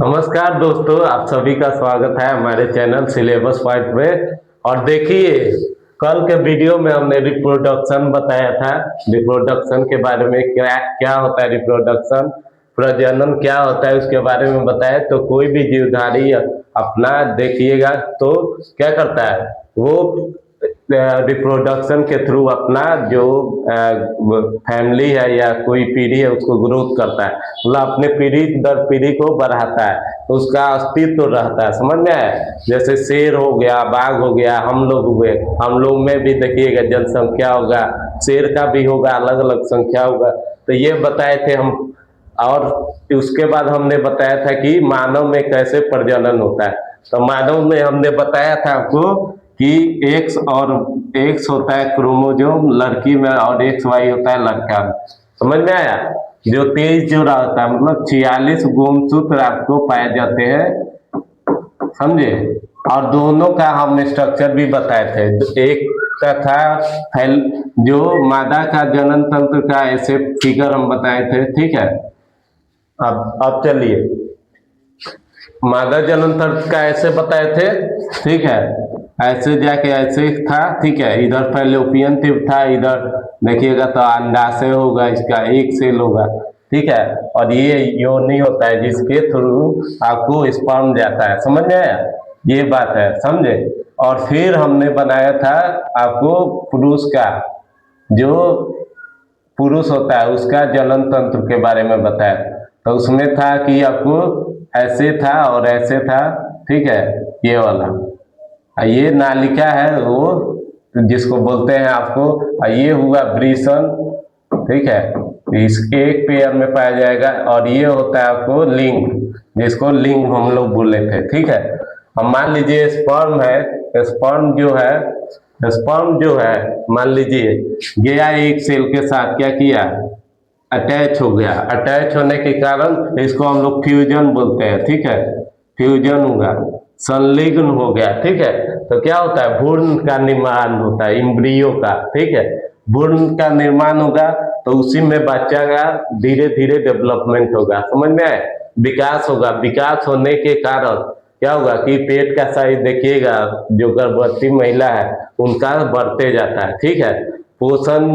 नमस्कार दोस्तों, आप सभी का स्वागत है हमारे चैनल सिलेबस पॉइंट में। और देखिए, कल के वीडियो में हमने रिप्रोडक्शन बताया था। रिप्रोडक्शन के बारे में क्या क्या होता है, रिप्रोडक्शन प्रजनन क्या होता है उसके बारे में बताया। तो कोई भी जीवधारी अपना देखिएगा तो क्या करता है, वो रिप्रोडक्शन के थ्रू अपना जो फैमिली है या कोई पीढ़ी है उसको ग्रोथ करता है, मतलब अपने पीढ़ी दर पीढ़ी को बढ़ाता है, तो उसका अस्तित्व रहता है। समझ में आया? जैसे शेर हो गया, बाघ हो गया, हम लोग हुए, हम लोग में भी देखिएगा जनसंख्या होगा, शेर का भी होगा, अलग अलग संख्या होगा। तो ये बताए थे हम। और उसके बाद हमने बताया था कि मानव में कैसे प्रजनन होता है। तो मानव में हमने बताया था आपको कि एक्स होता है क्रोमोजोम लड़की में, और एक्स वाई होता है लड़का में। समझ में आया? जो 23 जोड़ा होता है, मतलब 46 गुणसूत्र आपको पाए जाते हैं। समझे? और दोनों का हम स्ट्रक्चर भी बताए थे। एक का था फैल, जो मादा का जनन तंत्र का ऐसे फिगर हम बताए थे। ठीक है, अब चलिए, मादा जनन तंत्र का ऐसे बताए थे। ठीक है, ऐसे जाके ऐसे था। ठीक है, इधर फैलोपियन ट्यूब था, इधर देखिएगा तो अंडाशय होगा, इसका एक सेल होगा। ठीक है, और ये योनि होता है जिसके थ्रू आपको स्पर्म जाता है। समझ में आया? ये बात है, समझे? और फिर हमने बनाया था आपको पुरुष का, जो पुरुष होता है उसका जनन तंत्र के बारे में बताया। तो उसमें था कि आपको ऐसे था और ऐसे था। ठीक है, ये वाला, ये नालिका है वो जिसको बोलते हैं आपको, ये हुआ वृषण। ठीक है, इसके एक पेयर में पाया जाएगा। और ये होता है आपको लिंग, जिसको लिंग हम लोग बोले थे। ठीक है, अब मान लीजिए स्पर्म है, स्पर्म जो है मान लीजिए गया एक सेल के साथ, क्या किया, अटैच हो गया। अटैच होने के कारण इसको हम लोग फ्यूजन बोलते हैं। ठीक है, फ्यूजन हुआ, संलग्न हो गया। ठीक है, तो क्या होता है, भ्रूण का निर्माण होता है, इम्ब्रियो का। ठीक है, भ्रूण का निर्माण होगा तो उसी में बच्चा का धीरे धीरे डेवलपमेंट होगा। समझ में आए? विकास होगा। विकास होने के कारण क्या होगा कि पेट का साइज देखिएगा, जो गर्भवती महिला है उनका बढ़ते जाता है। ठीक है, पोषण,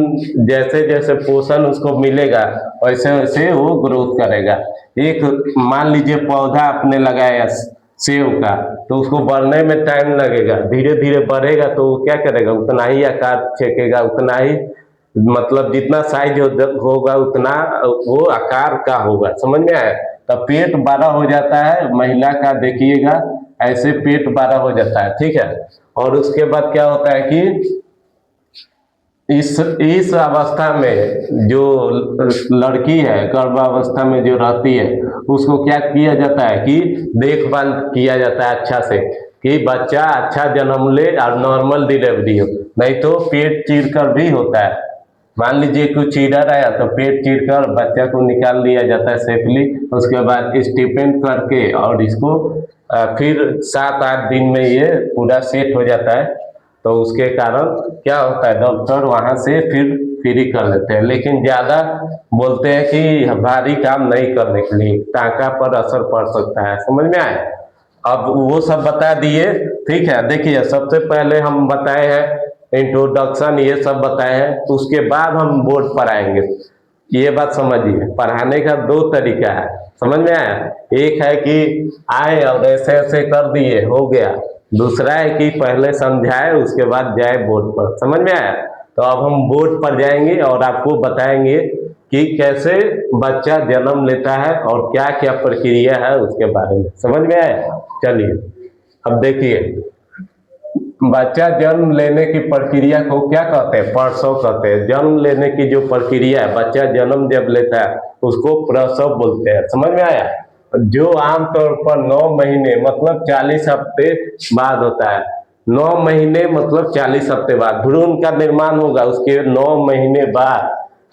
जैसे जैसे पोषण उसको मिलेगा वैसे वैसे वो ग्रोथ करेगा। एक मान लीजिए पौधा आपने लगाया सेव का, तो उसको बढ़ने में टाइम लगेगा, धीरे धीरे बढ़ेगा तो वो क्या करेगा, उतना ही आकार छेकेगा, उतना ही, मतलब जितना साइज होगा उतना वो आकार का होगा। समझ में आया? तो पेट बड़ा हो जाता है महिला का, देखिएगा ऐसे पेट बड़ा हो जाता है। ठीक है, और उसके बाद क्या होता है कि इस अवस्था में जो लड़की है, गर्भावस्था में जो रहती है, उसको क्या किया जाता है कि देखभाल किया जाता है अच्छा से, कि बच्चा अच्छा जन्म ले और नॉर्मल डिलीवरी हो। नहीं तो पेट चीर कर भी होता है। मान लीजिए कुछ चीरा आया तो पेट चीर कर बच्चा को निकाल लिया जाता है सेफली। उसके बाद स्टीपेंट करके और इसको फिर 7-8 दिन में ये पूरा सेट हो जाता है। तो उसके कारण क्या होता है, डॉक्टर वहां से फिर फ्री कर लेते हैं। लेकिन ज्यादा बोलते हैं कि भारी काम नहीं करने के लिए, टाका पर असर पड़ सकता है। समझ में आए? अब वो सब बता दिए। ठीक है, देखिए सबसे पहले हम बताए हैं इंट्रोडक्शन, ये सब बताए हैं। तो उसके बाद हम बोर्ड पर आएंगे। ये बात समझिए, पढ़ाने का दो तरीका है। समझ में आया? एक है कि आए और ऐसे ऐसे कर दिए, हो गया। दूसरा है कि पहले समझाए उसके बाद जाए बोर्ड पर। समझ में आया? तो अब हम बोर्ड पर जाएंगे और आपको बताएंगे कि कैसे बच्चा जन्म लेता है और क्या क्या प्रक्रिया है उसके बारे में। समझ में आया? चलिए, अब देखिए, बच्चा जन्म लेने की प्रक्रिया को क्या कहते हैं, प्रसव कहते हैं। जन्म लेने की जो प्रक्रिया है, बच्चा जन्म जब लेता है उसको प्रसव बोलते हैं। समझ में आया? जो आमतौर पर 9 महीने मतलब 40 हफ्ते बाद होता है। 9 महीने मतलब 40 हफ्ते बाद भ्रूण का निर्माण होगा। उसके 9 महीने बाद,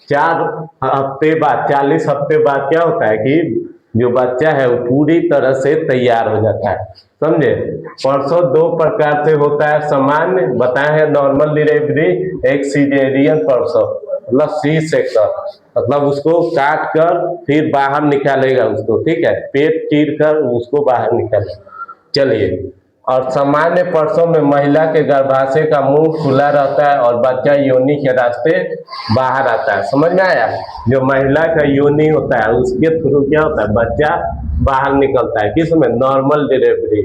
4 हफ्ते बाद, 40 हफ्ते बाद क्या होता है कि जो बच्चा है वो पूरी तरह से तैयार हो जाता है। समझे? प्रसव 2 प्रकार से होता है, सामान्य बताए हैं नॉर्मल डिलीवरी, एक सीजेरियन प्रसव। मतलब सी सेक्शन, मतलब उसको काट कर फिर बाहर निकालेगा उसको, ठीक है, पेट चीर कर उसको बाहर निकालेगा। चलिए, और सामान्य प्रसव में महिला के गर्भाशय का मुंह खुला रहता है और बच्चा योनि के रास्ते बाहर आता है। समझ में आया? जो महिला का योनि होता है उसके थ्रू क्या होता है, बच्चा बाहर निकलता है। किसमें? Normal delivery.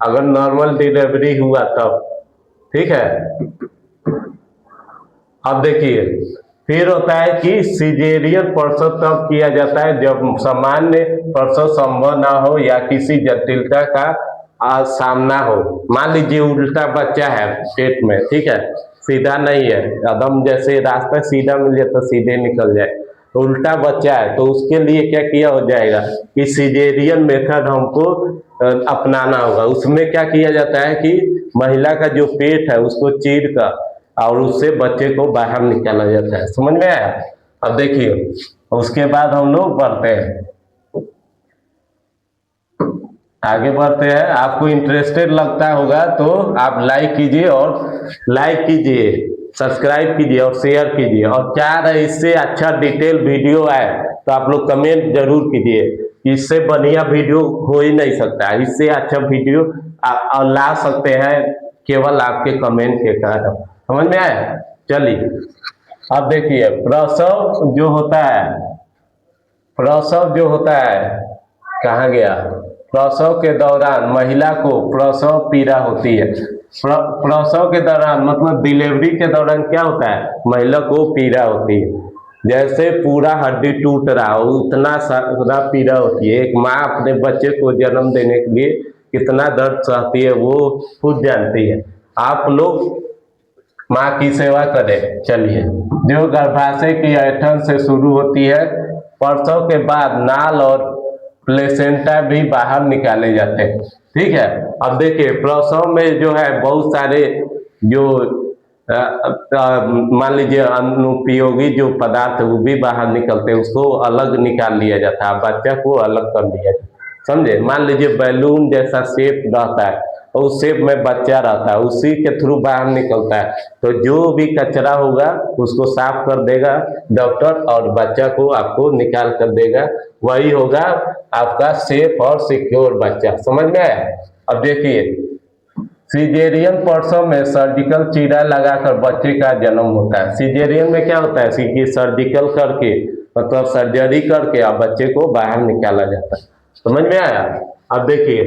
अगर नॉर्मल डिलीवरी हुआ तब, ठीक है। अब देखिए, फिर होता है कि सिजेरियन प्रसव तब किया जाता है जब सामान्य प्रसव संभव ना हो या किसी जटिलता का सामना हो। मान लीजिए उल्टा बच्चा है पेट में, ठीक है, सीधा नहीं है, एकदम जैसे रास्ता सीधा मिल जाए तो सीधे निकल जाए, तो उल्टा बच्चा है, तो उसके लिए क्या किया हो जाएगा कि सिजेरियन मेथड हमको अपनाना होगा। उसमें क्या किया जाता है कि महिला का जो पेट है उसको चीर कर और उससे बच्चे को बाहर निकाला जाता है। समझ में आया? अब देखिए, उसके बाद हम लोग बढ़ते हैं, आगे बढ़ते हैं। आपको इंटरेस्टेड लगता होगा तो आप लाइक कीजिए, और लाइक कीजिए, सब्सक्राइब कीजिए और शेयर कीजिए, और चाह रहे इससे अच्छा डिटेल वीडियो आए तो आप लोग कमेंट जरूर कीजिए। इससे बढ़िया वीडियो हो ही नहीं सकता, इससे अच्छा वीडियो आप ला सकते हैं केवल आपके कमेंट के कारण। समझ में आया? चलिए, अब देखिए, प्रसव जो होता है, प्रसव जो होता है, कहाँ गया? प्रसव के दौरान महिला को प्रसव पीड़ा होती है। प्रसव के दौरान मतलब डिलीवरी के दौरान क्या होता है, महिला को पीड़ा होती है। जैसे पूरा हड्डी टूट रहा हो उतना सारा पीड़ा होती है। एक माँ अपने बच्चे को जन्म देने के लिए कितना दर्द सहती है वो खुद जानती है। आप लोग माँ की सेवा करें। चलिए, जो गर्भाशय की ऐठन से शुरू होती है, प्रसव के बाद नाल और प्लेसेंटा भी बाहर निकाले जाते हैं। ठीक है। अब देखिए, प्रसव में जो है बहुत सारे जो मान लीजिए अनुपयोगी जो पदार्थ वो भी बाहर निकलते हैं, उसको अलग निकाल लिया जाता है, बच्चा को अलग कर लिया जाता है। समझे? मान लीजिए बैलून जैसा शेप रहता है और उस शेप में बच्चा रहता है, उसी के थ्रू बाहर निकलता है। तो जो भी कचरा होगा उसको साफ कर देगा डॉक्टर और बच्चा को आपको निकाल कर देगा। वही होगा आपका सेफ और सिक्योर बच्चा। समझ में आया? अब देखिए, सिजेरियन प्रसव में सर्जिकल चीरा लगाकर बच्चे का जन्म होता है। सिजेरियन में क्या होता है कि सर्जिकल करके मतलब सर्जरी करके अब बच्चे को बाहर निकाला जाता है। समझ में आया? अब देखिए,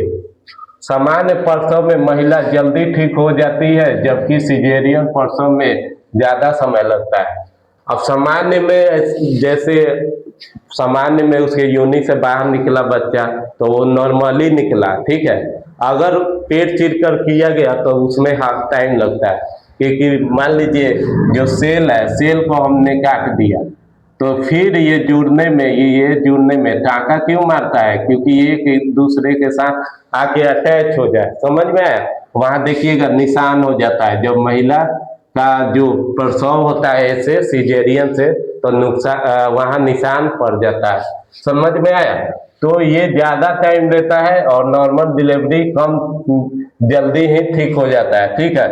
सामान्य प्रसव में महिला जल्दी ठीक हो जाती है जबकि सिजेरियन प्रसव में ज्यादा समय लगता है। अब सामान्य में जैसे सामान्य में उसके योनि से बाहर निकला बच्चा तो वो नॉर्मली निकला, ठीक है। अगर पेट चीर कर किया गया तो उसमें हाफ टाइम लगता है, क्योंकि मान लीजिए जो सेल है, सेल को हमने काट दिया तो फिर ये जुड़ने में टाँका क्यों मारता है? क्योंकि ये एक दूसरे के साथ आके अटैच हो जाए। समझ में आया? वहां देखिएगा निशान हो जाता है। जब महिला का जो प्रसव होता है ऐसे सिजेरियन से तो नुकसान वहां निशान पड़ जाता है। समझ में आया? तो ये ज्यादा टाइम लेता है और नॉर्मल डिलीवरी कम जल्दी ही ठीक हो जाता है। ठीक है।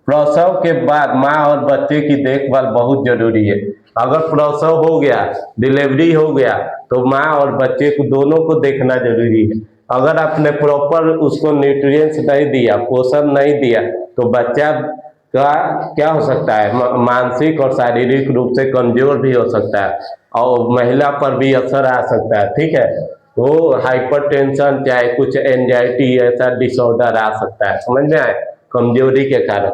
प्रसव के बाद माँ और बच्चे की देखभाल बहुत जरूरी है। अगर प्रसव हो गया, डिलीवरी हो गया तो माँ और बच्चे को दोनों को देखना जरूरी है। अगर आपने प्रॉपर उसको न्यूट्रिएंट्स नहीं दिया, पोषण नहीं दिया तो बच्चा का क्या हो सकता है, मानसिक और शारीरिक रूप से कमजोर भी हो सकता है और महिला पर भी असर आ सकता है। ठीक है। वो हाइपरटेंशन चाहे कुछ एंजाइटी ऐसा डिसऑर्डर आ सकता है। समझ में आए? कमजोरी के कारण।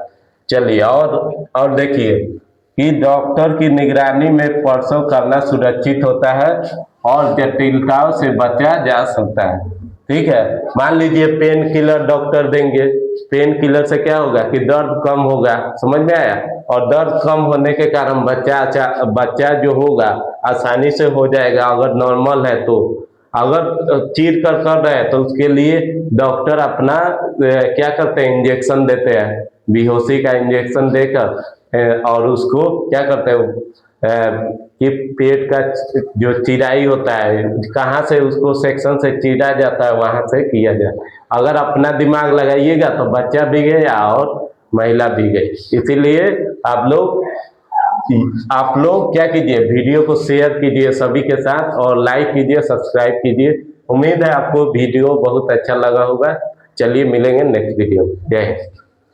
चलिए, और देखिए कि डॉक्टर की निगरानी में प्रसव करना सुरक्षित होता है और जटिलताओं से बचा जा सकता है। ठीक है। मान लीजिए पेन किलर डॉक्टर देंगे, पेन किलर से क्या होगा कि दर्द कम होगा। समझ में आया? और दर्द कम होने के कारण बच्चा जो होगा आसानी से हो जाएगा अगर नॉर्मल है तो। अगर चीर कर रहे हैं तो उसके लिए डॉक्टर अपना क्या करते हैं, इंजेक्शन देते हैं, बेहोशी का इंजेक्शन देकर और उसको क्या करते हैं कि पेट का जो चिराई होता है कहाँ से उसको सेक्शन से चीरा जाता है वहां से किया जाए। अगर अपना दिमाग लगाइएगा तो बच्चा भी गया और महिला भी गई। इसीलिए आप लोग आप लोग क्या कीजिए, वीडियो को शेयर कीजिए सभी के साथ और लाइक कीजिए, सब्सक्राइब कीजिए। उम्मीद है आपको वीडियो बहुत अच्छा लगा होगा। चलिए मिलेंगे नेक्स्ट वीडियो में। जय हिंद।